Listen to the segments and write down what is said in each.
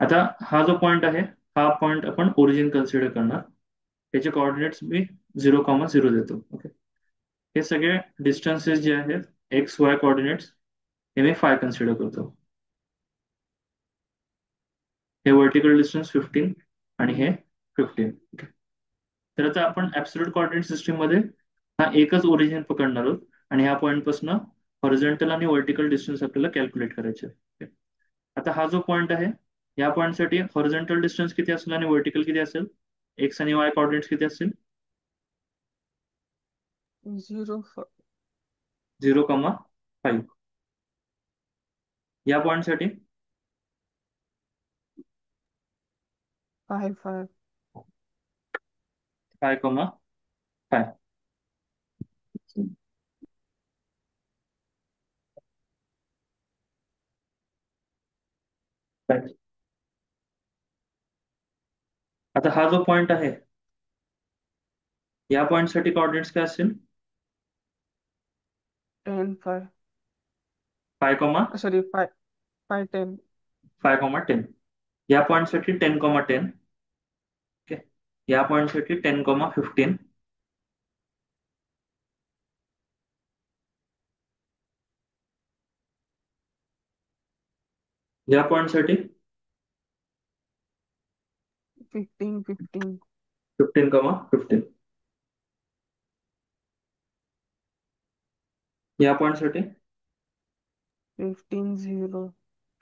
आता हा जो पॉइंट आहे, हा पॉइंट आपण ओरिजिन कन्सिडर करणार. त्याचे कॉर्डिनेट्स मी 0,0 देतो. ओके. हे सगळे डिस्टन्सेस जे आहेत, एक्स वाय कॉर्डिनेट्स, हे मी फाय कन्सिडर करतो. हे वर्टिकल डिस्टन्स 15 आणि हे 15. ओके. तर आता आपण ऍब्सोल्यूट कॉर्डिनेट सिस्टीम मध्ये हा एकच ओरिजिन पकडणार आहोत आणि ह्या पॉईंट पासून हॉरिझॉन्टल आणि वर्टिकल डिस्टन्स आपल्याला कॅल्क्युलेट करायचे आहे. आता हा जो पॉईंट आहे, या पॉईंटसाठी हॉरिझॉन्टल डिस्टन्स किती असेल आणि वर्टिकल किती असेल, एक्स आणि वाय कॉर्डिनेट्स किती असतील? 0 0,5. या पॉईंटसाठी 5 5,5. आता हा जो पॉईंट आहे, या पॉईंटसाठी कॉर्डिनेट्स काय असतील? 10 5 5,5, सॉरी 5 5 10. 10. या पॉईंटसाठी 10,10. ओके. या पॉईंटसाठी 10,15. या पॉईंटसाठी 15 15 15,15. या पॉईंटसाठी 15 0.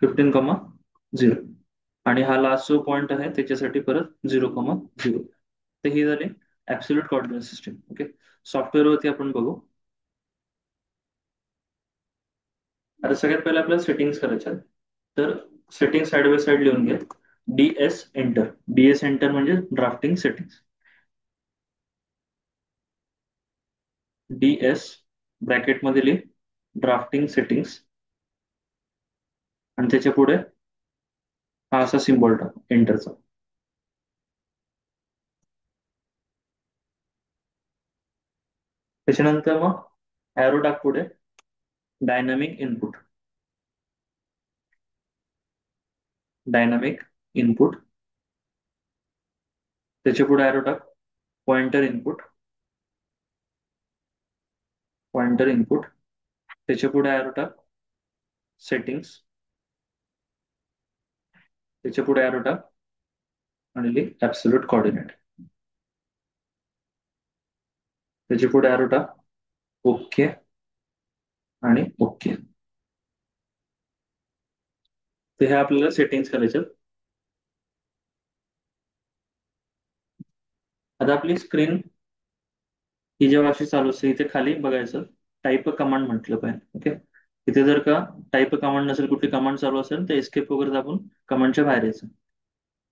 15,0. आणि हा लास्ट जो पॉईंट आहे त्याच्यासाठी परत 0,0. तर ही झाली absolute coordinate system. Okay. Software वरती आपण बघू. आता सगळ्यात पहिले आपल्याला सेटिंग्स करायच्या आहेत. तर सेटिंग साइड बाय साइड लिहून घ्या. DS enter. DS एंटर म्हणजे ड्राफ्टिंग सेटिंग्स. DS ब्रॅकेटमध्ये लिह ड्राफ्टिंग सेटिंग्स आणि त्याच्या पुढे हा असा सिम्बॉल टाक एंटरचा. त्याच्यानंतर मग ॲरो टाक पुढे डायनामिक इनपुट. Dynamic input. त्याच्या पुढे ॲरो टाक पॉइंटर इनपुट. Pointer input. त्याच्या पुढे ॲरो टाक सेटिंग्स. त्याच्या पुढे ॲरो टाक आणि लिह ऍब्सोल्यूट कोऑर्डिनेट. त्याच्या पुढे ॲरो टाक ओके आणि ओके. तर हे आपल्याला सेटिंग्स करायचे आहेत. आता आपली स्क्रीन ही जेव्हा अशी चालू असते इथे खाली बघायचं टाईप कमांड म्हटलं पाहिजे. ओके. इथे जर का टाईप कमांड नसेल, कुठली कमांड चालू असेल तर एस्केप वगैरे दाबून कमांडच्या बाहेर यायचं.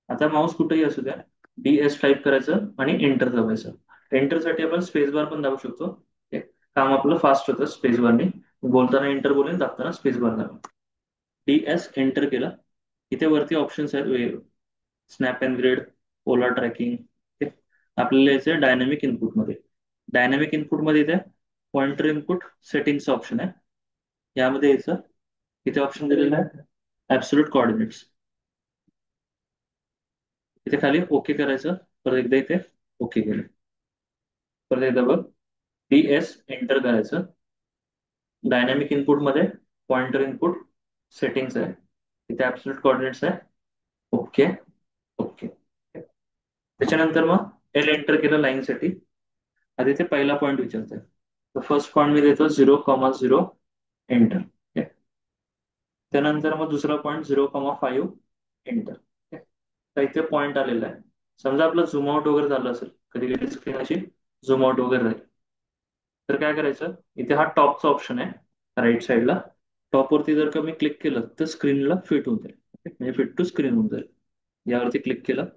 आता माऊस कुठेही असू द्या, DS टाईप करायचं आणि एंटर दाबायचं. एंटरसाठी आपण स्पेस बार पण दाबू शकतो. हे काम आपलं फास्ट होतं स्पेस बारने. बोलताना एंटर बोलेन, दाबताना स्पेस बार दाबा. DS एंटर केलं. इथे वरती ऑप्शन्स आहेत, स्नॅप अँड ग्रेड, ओला ट्रॅकिंग. आपल्याला यायचं डायनॅमिक इनपुट मध्ये. डायनॅमिक इनपुट मध्ये इथे पॉइंटर इनपुट सेटिंगचं ऑप्शन आहे. यामध्ये यायचं. इथे ऑप्शन दिलेलं आहे ऍब्सोल्यूट कोऑर्डिनेट्स. इथे खाली ओके करायचं. परत एकदा इथे ओके केलं. परत एकदा बघ DS एंटर करायचं. डायनॅमिक इनपुट मध्ये पॉइंटर इनपुट सेटिंग्स आहे. इथे ऍब्सोल्यूट कोऑर्डिनेट्स आहे. ओके. ओके. त्याच्यानंतर मग एंटर केलं लाईनसाठी. आधी ते पहिला पॉईंट विचारतोय. तर फर्स्ट पॉईंट मी देतो 0,0 एंटर. त्यानंतर मग दुसरा पॉईंट 0,5 एंटर. तर इथे पॉईंट आलेला आहे. समजा आपलं झूम आउट वगैरे झालं असेल, कधी कधी स्क्रीन अशी झूम आउट वगैरे झाली, तर काय करायचं, इथे हा टॉपचा ऑप्शन आहे राईट साईडला. टॉपवरती जर का मी क्लिक केलं तर स्क्रीनला फिट होऊन जाईल. म्हणजे फिट टू स्क्रीन होऊन जाईल. यावरती क्लिक केलं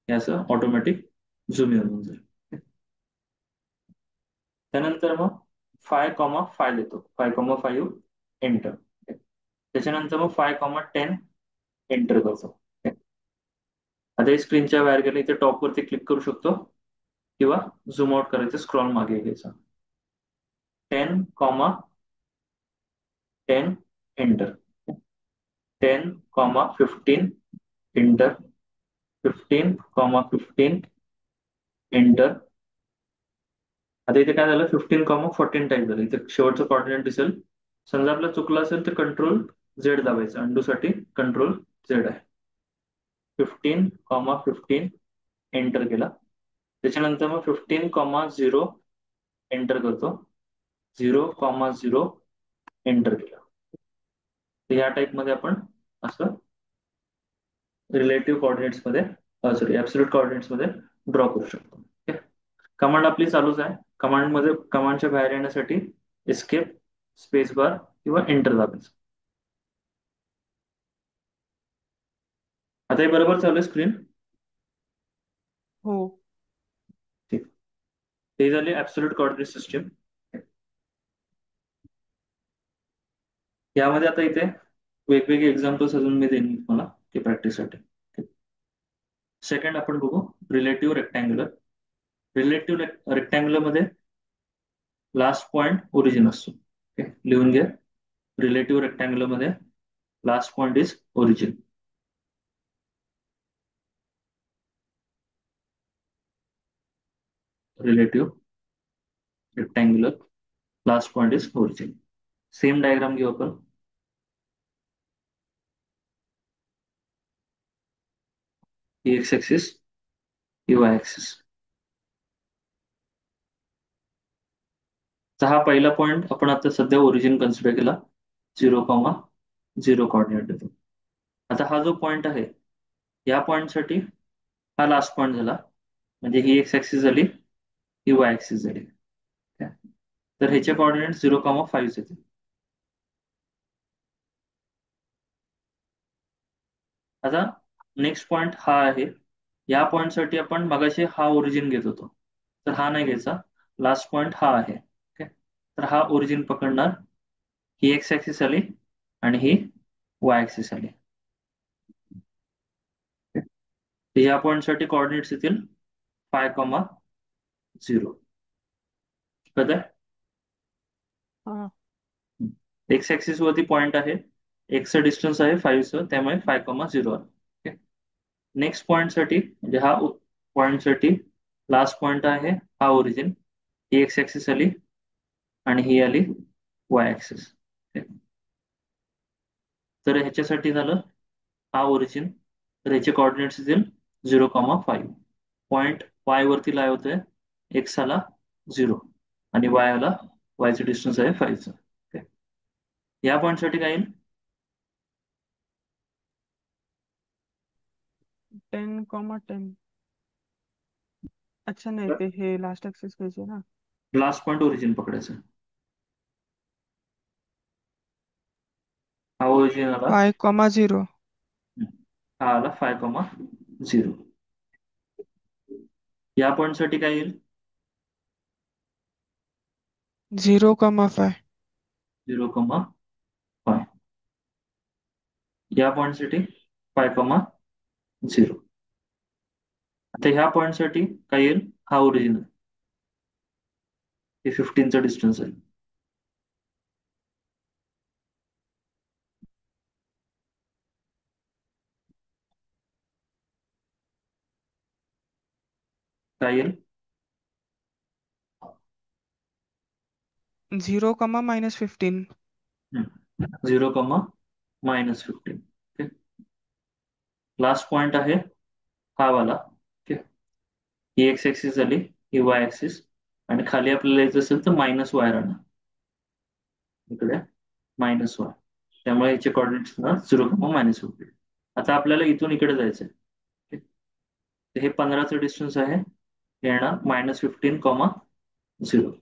हे असं ऑटोमॅटिक झूम इन होऊन जाईल. त्यानंतर मग 5,5 देतो. 5,5 एंटर. त्याच्यानंतर मग 5,10 एंटर करतो. आता स्क्रीनच्या बाहेर गेलं इथे टॉप वरती क्लिक करू शकतो किंवा झूम आउट करायचं, स्क्रॉल मागे घ्यायचा. 10,10 एंटर. 10,15 inter, 15,15 inter. आता इथे काय झालं, 15,14 टाईप झालं. इथे शेवटचं कॉर्डिनेट दिसेल. समजा आपलं चुकलं असेल तर कंट्रोल झेड दाबायचं. अंडू साठी कंट्रोल झेड आहे. 15,15 एंटर केला. त्याच्यानंतर मग 15,0 एंटर करतो. 0,0 एंटर केला. तर या टाईप मध्ये आपण असं रिलेटिव्ह कोऑर्डिनेट्स मध्ये, सॉरी ऍब्सोल्यूट कोऑर्डिनेट्स मध्ये ड्रॉ करू शकतो. कमांड आपली चालूच आहे. कमांड मध्ये कमांडच्या बाहेर येण्यासाठी एस्केप, स्पेस बार किंवा एंटर दाबायचं. आता हे बरोबर चालू आहे स्क्रीन. हो. ठीक. ते झाली ऍब्सोल्यूट कोऑर्डिनेट सिस्टीम. यामध्ये आता इथे वेगवेगळे एक्झाम्पल्स अजून मी देईन तुम्हाला की प्रॅक्टिससाठी. सेकंड आपण बघू रिलेटिव्ह रेक्टँग्युलर. रिलेटिव्ह रेक्टँग्युलर मध्ये लास्ट पॉइंट ओरिजिन असतो. लिहून घ्या. रिलेटिव्ह रेक्टँग्युलर मध्ये last point is origin. Relative rectangular last point is origin. Same diagram घेऊ आपण. ही एक्स ऍक्सिस, ही वाय ऍक्सिस. तर हा पहिला पॉइंट आपण आता सध्या ओरिजिन कन्सिडर केला. 0,0 कॉर्डिनेट देतो. आता हा जो पॉइंट आहे, या पॉइंटसाठी हा लास्ट पॉइंट झाला. म्हणजे ही एक्स ऍक्सिस झाली, ही वाय ऍक्सिस झाली. तर ह्याचे कॉर्डिनेट 0,5 येतील. आता नेक्स्ट पॉइंट हा आहे. या पॉइंटसाठी आपण मगाशी हा ओरिजिन घेत होतो, तर हा नाही घ्यायचा. लास्ट पॉइंट हा आहे. ओके, तर हा ओरिजिन पकडणार. ही एक्स ऍक्सिस आली आणि ही वाय ऍक्सिस आली. Okay. तर या पॉइंटसाठी कॉर्डिनेट्स येतील 5,0. कळतंय? हा. एक्स ऍक्सिस वरती पॉइंट आहे, एक्सचं डिस्टन्स आहे 5चं, त्यामुळे 5,0 आलं. ओके. नेक्स्ट पॉइंटसाठी म्हणजे हा पॉइंटसाठी लास्ट पॉइंट आहे हा ओरिजिन. ही एक्स ऍक्सिस आली आणि ही आली वाय ऍक्सिस. तर ह्याच्यासाठी झालं हा ओरिजिन. तर ह्याचे कॉर्डिनेट्स येतील 0,5. पॉइंट वाय वरती लाय होतोय, एक्स आला 0 आणि वाय आला, वायचं डिस्टन्स आहे 5चं. या पॉइंटसाठी काय येईल? 10,10. अच्छा नाही, ते हे लास्ट ऍक्सेस घ्यायचे ना. लास्ट पॉइंट ओरिजिन पकडायचं. हा ओरिजिन आला, 5,0. हा आला 5,0. या पॉइंटसाठी काय येईल? 0,5. 0,5. या पॉइंटसाठी 5,0. आता ह्या पॉइंटसाठी काय येईल? हा ओरिजिन आहे, हे 15चं डिस्टन्स आहे. काय येईल? 0,-15. 0,-15. ओके. लास्ट पॉइंट आहे हा वाला. ओके. ही एक्स ऍक्सिस झाली, ही वाय ऍक्सिस, आणि खाली आपल्याला यायचं असेल तर -y राहणार. इकडे -y. त्यामुळे याचे कॉर्डिनेट्स ना 0,-15. आता आपल्याला इथून इकडे जायचंय. ओके. तर हे 15चं डिस्टन्स आहे, हे येणार -15,0.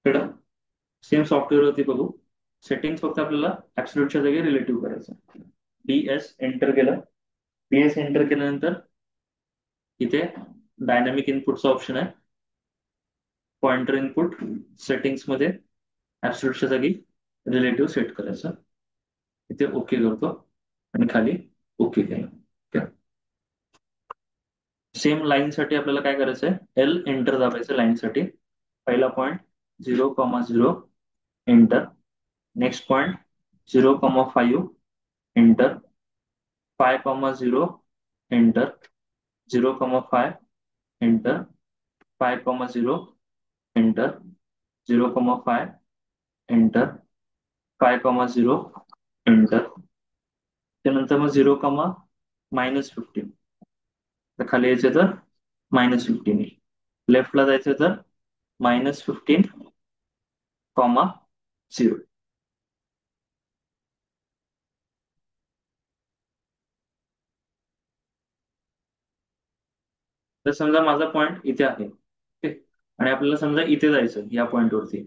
इकडं सेम सॉफ्टवेअर वरती बघू. सेटिंग्स फक्त आपल्याला ऍब्सोल्यूटच्या जागी रिलेटिव्ह करायचं. DS एंटर केलं. DS एंटर केल्यानंतर इथे डायनॅमिक इनपुटचा ऑप्शन आहे. पॉइंटर इनपुट सेटिंग्स मध्ये ऍब्सोल्यूटच्या जागी रिलेटिव्ह सेट करायचं. इथे ओके करतो आणि खाली ओके केलं. सेम लाईन साठी आपल्याला काय करायचंय, L एंटर दाबायचं लाईन साठी. पहिला point 0,0 enter. Next point 0,5 enter, 5,0 enter, 0,5 enter, 5,0 enter, 0,5 enter, 5,0 enter. त्यानंतर मग 0,-15. तर खाली यायचं तर -15. लेफ्टला जायचं तर -15,0. तर समजा माझा पॉईंट इथे आहे, ओके, आणि आपल्याला समजा इथे जायचं या पॉईंट वरती.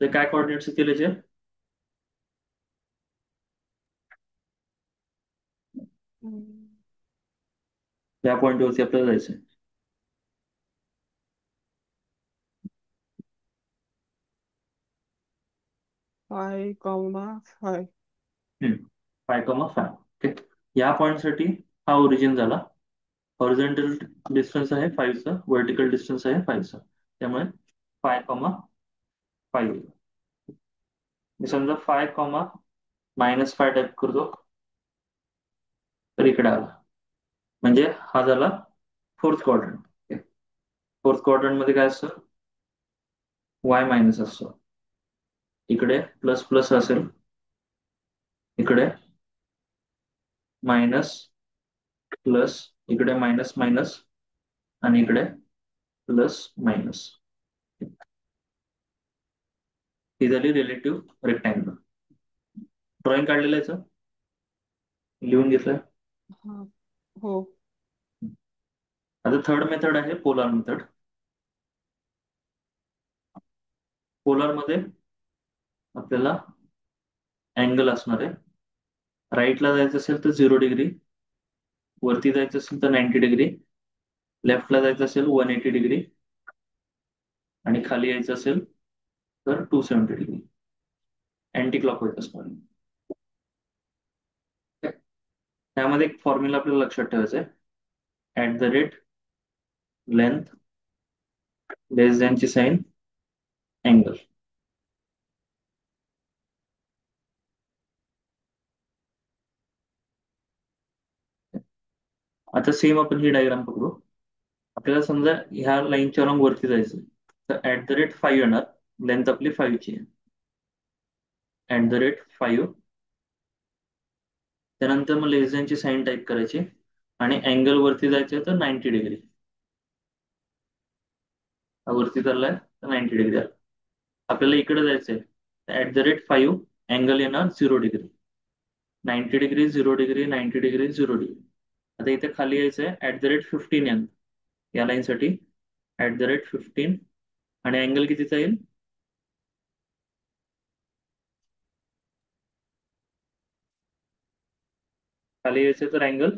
तर काय कॉर्डिनेट्स येतील याचे? या पॉईंट वरती आपल्याला जायचं. 5,5. 5,5. ओके. या पॉईंटसाठी हा ओरिजिन झाला. हॉरिझॉन्टल डिस्टन्स आहे 5चा, व्हर्टिकल डिस्टन्स आहे 5चा. त्यामुळे 5,5. मी समजा 5,-5 टाईप करतो, तर इकडे आला. म्हणजे हा झाला फोर्थ क्वाड्रंट. फोर्थ क्वाड्रंट मध्ये काय असतं? वाय मायनस असतो. इकडे प्लस प्लस असेल, इकडे मायनस प्लस, इकडे मायनस मायनस, आणि इकडे प्लस मायनस. ही झाली रिलेटिव्ह रेक्टँगल. ड्रॉइंग काढलेलं याचं, लिहून घेतलं. हा. हो. आता थर्ड मेथड आहे पोलार मेथड. पोलार मध्ये आपल्याला अँगल असणार आहे. राईटला जायचं असेल तर 0 डिग्री, वरती जायचं असेल तर 90 डिग्री, लेफ्टला जायचं असेल 180 डिग्री, आणि खाली यायचं असेल तर 270 डिग्री. अँटी क्लॉकवाईज असणार आहे. त्यामध्ये एक फॉर्म्युला आपल्याला लक्षात ठेवायचा आहे. @लेंथ लेस दॅनची साईन अँगल. आता सेम आपण ही डायग्राम पकडू. आपल्याला समजा ह्या लाईनच्या रॉंग वरती जायचं, तर @5 येणार. लेंथ आपली 5ची आहे. @5. त्यानंतर मग लेस दॅनची साईन टाईप करायची, आणि अँगल वरती जायचं तर 90 डिग्री. हा वरती चाललाय तर 90 डिग्री आला. आपल्याला इकडे जायचंय, @5 अँगल येणार 0 degree. 90 degree, 0 degree, 90 degree, 0 degree. आता इथे खाली यायचंय @15 या लाईनसाठी. @15, आणि अँगल कितीचा येईल? खाली यायचं तर अँगल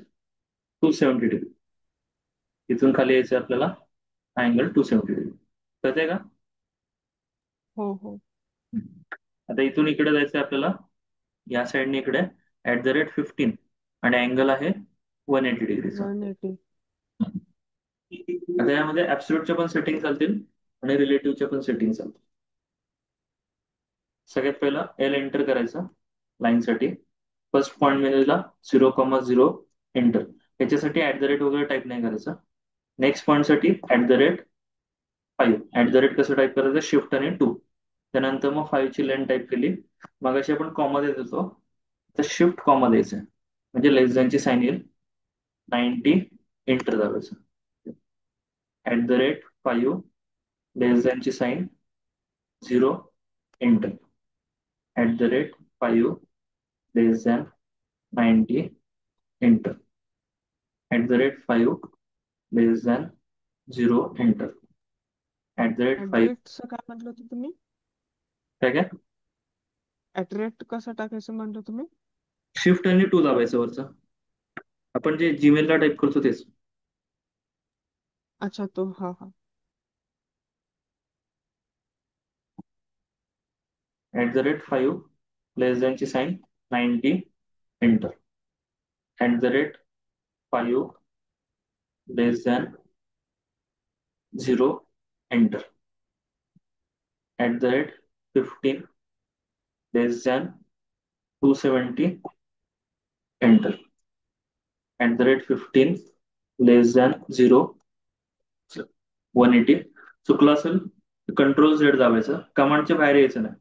270 डिग्री. इथून खाली यायचं आपल्याला अँगल 270 डिग्री. कळतंय का? हो. हो. आता इथून इकडे जायचंय आपल्याला, या साईडने इकडे @15, आणि अँगल आहे 180 डिग्रीचा. 180. आता यामध्ये ऍब्सोल्यूटच्या पण सेटिंग चालतील आणि रिलेटिव्हच्या पण सेटिंग चालतील. सगळ्यात पहिला एल एंटर करायचा लाईनसाठी. फर्स्ट पॉईंट मिळेल 0,0 एंटर. याच्यासाठी वगैरे टाईप नाही करायचं. नेक्स्ट पॉईंटसाठी @5. कसं टाईप करायचं? शिफ्ट आणि 2. त्यानंतर मग 5 ची लेंथ टाईप केली. मग अशी आपण कॉमा देत होतो, तर शिफ्ट कॉमा द्यायचं, म्हणजे लेस दॅनची साईन येईल. 90 एंटर दाबायचं. @5 लेस दॅनची sign 0 enter. @5 less than 90 enter. @5 less than 0 enter. @5. At काय म्हटलं होतं तुम्ही? काय काय? ऍट कसं टाकायचं म्हटलं तुम्ही? शिफ्ट आणि 2 दाबायचं वरचं. आपण जे जीमेलला टाईप करतो तेच. अच्छा, तो. हा, हा. @5 लेस दॅनची sine 90 enter. @5 less than 0 enter. @15 लेस दॅन 270, एंटर. @15 लेस दॅन 180. चुकलं असेल कंट्रोल Z दाबायचं, कमांडच्या बाहेर यायचं नाही.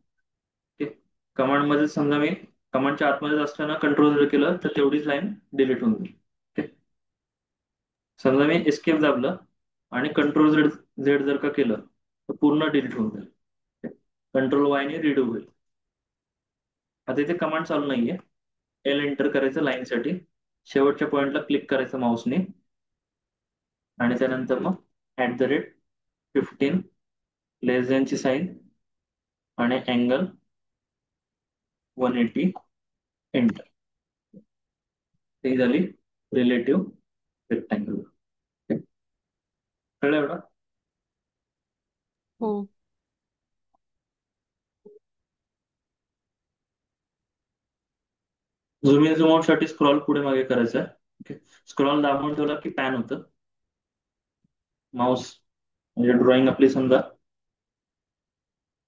ठीक. कमांड मध्ये समजा मी कमांडच्या आतमध्ये असताना कंट्रोल Z केलं तर तेवढीच लाईन डिलीट होऊन जाईल. ठीक. समजा मी एस्केप दाबलं आणि कंट्रोल Z जर का केलं तर पूर्ण डिलीट होऊन जाईल. कंट्रोल Y ने रिडू होईल. आता इथे कमांड चालू नाहीये. L एंटर करायचं लाईनसाठी, शेवटच्या पॉइंटला क्लिक करायचं माऊसने, आणि त्यानंतर मग @15 लेस दॅनची साईन आणि अँगल 180, एंटर. ही झाली रिलेटिव्ह रेक्टँगल. कळलं एवढं? हो. झूम इन झूम आउट साठी स्क्रॉल पुढे मागे करायचं आहे. ओके. स्क्रॉल दाबून ठेवला की पॅन होतं माऊस. म्हणजे ड्रॉइंग आपली समजा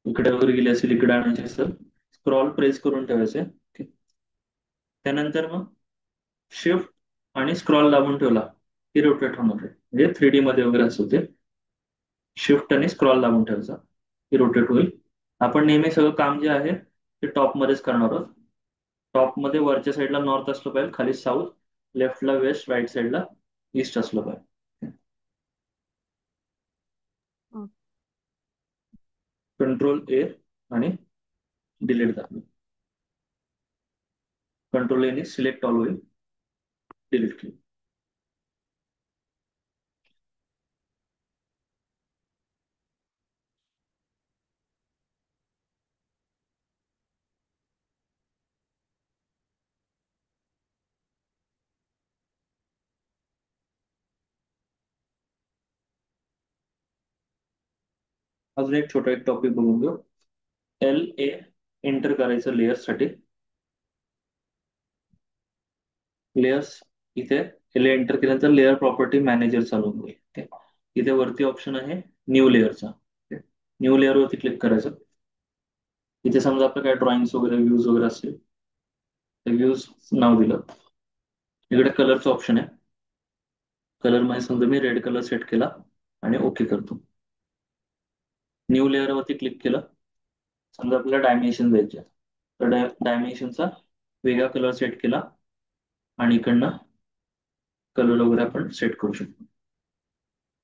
इकडे वगैरे गेली असेल, इकडे आणायची असेल, स्क्रॉल प्रेस करून ठेवायचे. ओके. त्यानंतर मग शिफ्ट आणि स्क्रॉल दाबून ठेवला की रोटेट होणार आहे. म्हणजे 3D मध्ये वगैरे असेल ते शिफ्ट आणि स्क्रॉल दाबून ठेवायचा की रोटेट होईल. आपण नेहमी सगळं काम जे आहे ते टॉप मध्येच करणार आहोत. टॉप मध्ये वरच्या साईडला नॉर्थ असलं पाहिजे, खाली साऊथ, लेफ्टला वेस्ट, राईट साईडला ईस्ट असलं पाहिजे. हा. कंट्रोल A आणि डिलीट दाबलं. कंट्रोल A ने सिलेक्ट ऑल होईल, डिलीट केलं. अजून एक छोटा एक टॉपिक बघून घेऊ. LA एंटर करायचं लेअर्ससाठी. लेयर्स इथे LA एंटर केल्यानंतर लेअर प्रॉपर्टी मॅनेजर चालू होईल. ठीक. इथे वरती ऑप्शन आहे न्यू लेअरचा. न्यू लेअर वरती क्लिक करायचं. इथे समजा आपलं काय ड्रॉइंग्स वगैरे व्ह्यूज वगैरे असतील, ते व्ह्यूज नाव दिलं. इकडे कलरचं ऑप्शन आहे. कलर मध्ये समजा मी रेड कलर सेट केला आणि ओके करतो. न्यू लेअर वरती क्लिक केलं. समजा आपल्याला डायमेन्शन द्यायचे, तर डायमेन्शनचा वेगळा कलर सेट केला आणि इकडनं कलर वगैरे आपण सेट करू शकतो.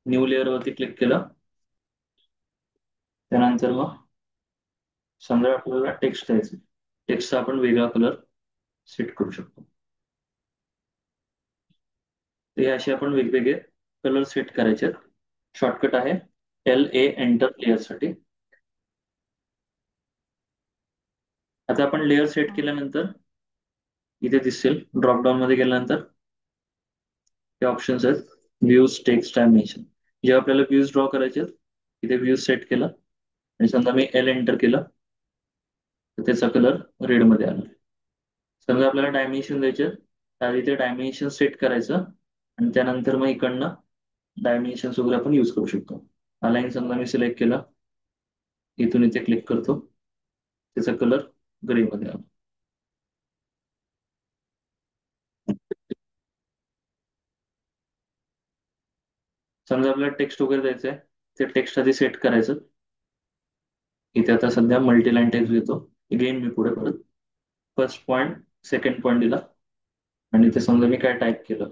न्यू लेअर वरती क्लिक केलं. त्यानंतर मग समजा आपल्याला टेक्स्ट द्यायचं, टेक्स्टचा आपण वेगळा कलर सेट करू शकतो. ते असे आपण वेगवेगळे कलर सेट करायचे. शॉर्टकट आहे LA एंटर लेअर साठी. आता आपण लेअर सेट हा. केल्यानंतर इथे दिसेल ड्रॉप डाऊन मध्ये गेल्यानंतर हे ऑप्शन्स आहेत. Views, text, dimension. जेव्हा आपल्याला व्ह्यूज ड्रॉ करायचे आहेत, इथे व्ह्यूज सेट केलं आणि समजा मी L एंटर केलं तर त्याचा कलर रेड मध्ये आला. समजा आपल्याला डायमेन्शन द्यायचे, तर इथे डायमेन्शन सेट करायचं आणि त्यानंतर मग इकडनं डायमेन्शन वगैरे आपण यूज करू शकतो. अलाईन समजा मी सिलेक्ट केला, इथून इथे क्लिक करतो, त्याचा कलर ग्रे मध्ये आला. समजा आपल्याला टेक्स्ट वगैरे द्यायचं आहे, ते टेक्स्ट आधी सेट करायचं. इथे आता सध्या मल्टीलाईन टेक्स्ट घेतो. गेन मी पुढे परत फर्स्ट पॉईंट, सेकंड पॉईंट दिला आणि इथे समजा मी काय टाईप केलं,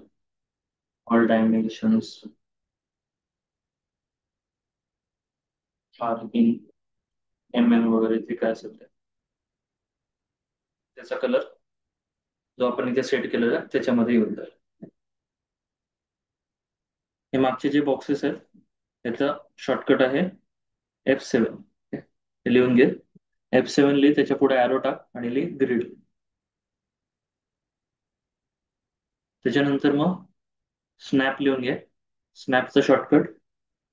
all dimensions are in MM वगैरे ते काय असेल ते, त्याचा कलर जो आपण इथे सेट केलेला आहे त्याच्यामध्ये येऊन जाईल. हे मागचे जे बॉक्सेस आहेत त्याचा शॉर्टकट आहे F7. हे लिहून घे. F7 लिह, त्याच्या पुढे ॲरो टाक आणि लिह ग्रिड. त्याच्यानंतर मग स्नॅप लिहून घे. स्नॅपचा शॉर्टकट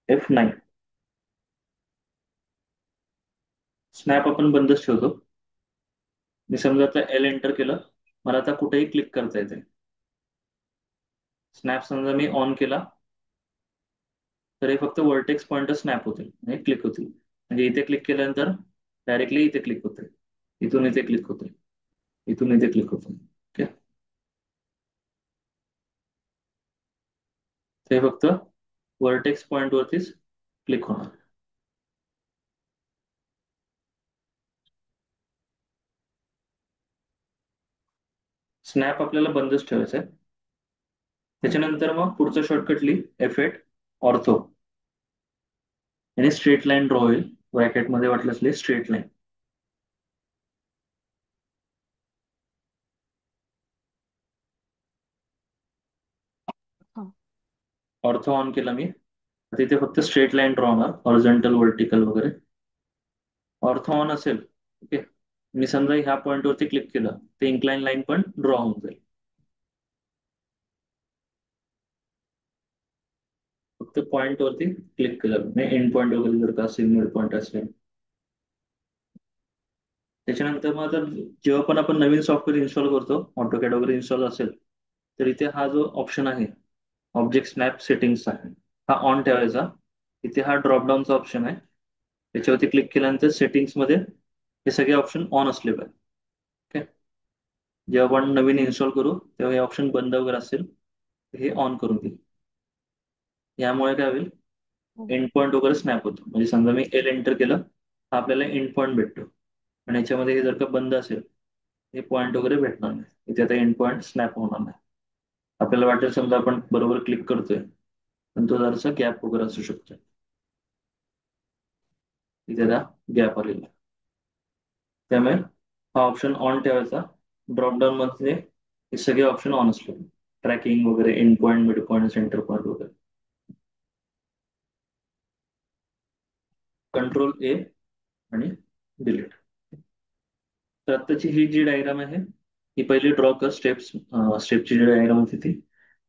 F9. स्नॅप आपण बंदच ठेवतो. मी समजा आता L एंटर केलं, मला आता कुठेही क्लिक करता येते. स्नॅप समजा मी ऑन केला तर हे फक्त वर्टेक्स पॉइंट स्नॅप होतील, म्हणजे क्लिक होतील. म्हणजे इथे क्लिक केल्यानंतर डायरेक्टली इथे क्लिक होते. इथून इथे क्लिक होते, इथून इथे क्लिक होते. ओके. ते फक्त वर्टेक्स पॉइंट वरतीच क्लिक होणार. स्नॅप आपल्याला बंदच ठेवायचं आहे. त्याच्यानंतर मग पुढचं शॉर्टकट लिह F8 ऑर्थो, आणि स्ट्रेट लाईन ड्रॉ होईल. ब्रॅकेटमध्ये वाटलं असले स्ट्रेट लाईन. हा ऑर्थो ऑन केला मी. आता इथे फक्त स्ट्रेट लाईन ड्रॉ होणार, हॉरिझॉन्टल वर्टिकल वगैरे. ऑर्थो ऑन असेल, ओके, मी समजा ह्या पॉइंट वरती क्लिक केलं, ते इन्क्लाइन लाईन पण ड्रॉ होऊन जाईल. फक्त पॉइंट वरती क्लिक केलं मी, एंड पॉइंट वगैरे जर का असेल, मिड पॉइंट असेल. त्याच्यानंतर मग आता जेव्हा पण आपण नवीन सॉफ्टवेअर इन्स्टॉल करतो, ऑटोकॅड वगैरे इन्स्टॉल असेल, तर इथे हा जो ऑप्शन आहे, ऑब्जेक्ट स्नॅप सेटिंग्सचा, हा ऑन ठेवायचा. इथे हा ड्रॉपडाऊनचा ऑप्शन आहे, त्याच्यावरती क्लिक केल्यानंतर सेटिंग्समध्ये हे सगळे ऑप्शन ऑन असले पाहिजे. ओके. जेव्हा आपण नवीन इन्स्टॉल करू तेव्हा हे ऑप्शन बंद वगैरे असेल तर हे ऑन करून घे. यामुळे काय होईल, हो एंड पॉईंट वगैरे स्नॅप होतो. म्हणजे समजा मी एल एंटर केलं, हा आपल्याला एंड पॉईंट भेटतो. आणि याच्यामध्ये हे जर का बंद असेल, हे पॉईंट वगैरे भेटणार नाही, इथे आता एंड पॉईंट स्नॅप होणार नाही. आपल्याला वाटेल समजा आपण बरोबर क्लिक करतोय, पण तो जरासा गॅप वगैरे असू शकतो. इथे गॅप आलेला आहे. त्यामुळे हा ऑप्शन ऑन ठेवायचा. ड्रॉपडाऊन मध्ये हे सगळे ऑप्शन ऑन असले, ट्रॅकिंग वगैरे, end point, mid point, centre point वगैरे. कंट्रोल ए आणि डिलीट. तर आत्ताची ही जी डायग्राम आहे, ही पहिली ड्रॉ कर स्टेप्स. स्टेपची जी डायग्राम होती ती.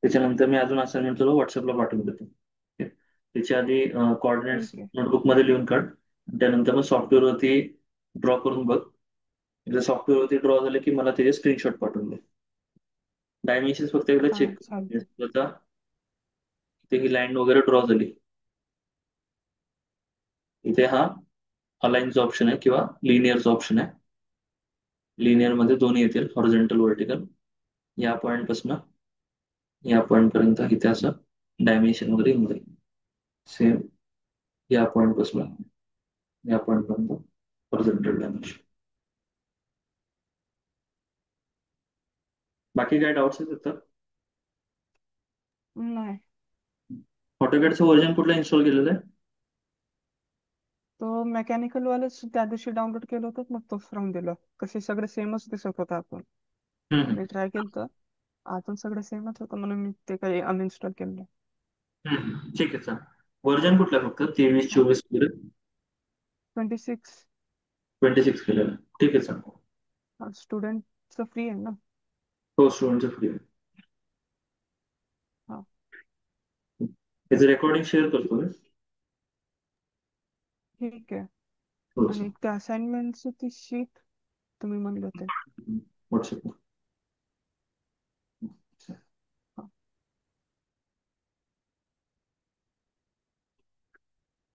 त्याच्यानंतर मी अजून असाइनमेंट तुला व्हॉट्सअपला पाठवून देतो. ठीक आहे? त्याच्या आधी कॉर्डिनेट्स ठीक आहे. नोटबुकमध्ये लिहून काढ. त्यानंतर मग सॉफ्टवेअरवरती ड्रॉ करून बघ. एकदा सॉफ्टवेअरवरती ड्रॉ झालं की मला त्याचे स्क्रीनशॉट पाठवून दे. डायमेन्शन्स फक्त एकदा हा चेक चालतंय. कर. आता इथे ही लाईन वगैरे ड्रॉ झाली. इथे हा अलाइनचा ऑप्शन आहे किंवा लिनियरचा ऑप्शन आहे. लिनियर मध्ये दोन्ही येतील, हॉरिझॉन्टल वर्टिकल. या पॉईंट पासून या पॉईंट पर्यंत इथे असं डायमेन्शन वगैरे येऊन जाईल. सेम या पॉईंट पासून या पॉईंट पर्यंत हॉरिझॉन्टल डायमेन्शन. बाकी काय डाऊट्स आहेत तर? नाही, ऑटोकॅडचं व्हर्जन कुठलं इन्स्टॉल केलेलं आहे? तो मेकॅनिकल वालच त्या दिवशी डाउनलोड केलं होतं, मग तोच राहून दिलं. कसे सगळे सेमच दिसत होतं आपण. हम्म, मी ट्राय केलं तर अजून सगळं सेमच होतं, म्हणून मी ते काही अनइन्स्टॉल केलं नाही. ठीक आहे, चालेल. व्हर्जन कुठलं आहे, फक्त 23 हा 24 वगैरे? 26. 26 केलेलं आहे. ठीक आहे, चालेल. स्टुडंटचं फ्री आहे ना. हो, स्टुडंटचं फ्री आहे. हा त्याचं रेकॉर्डिंग शेअर करतो मी. ठीक आहे. थोडंसं आणि त्या असाइनमेंटची ती शीट तुम्ही म्हणले होते, व्हॉट्सअप.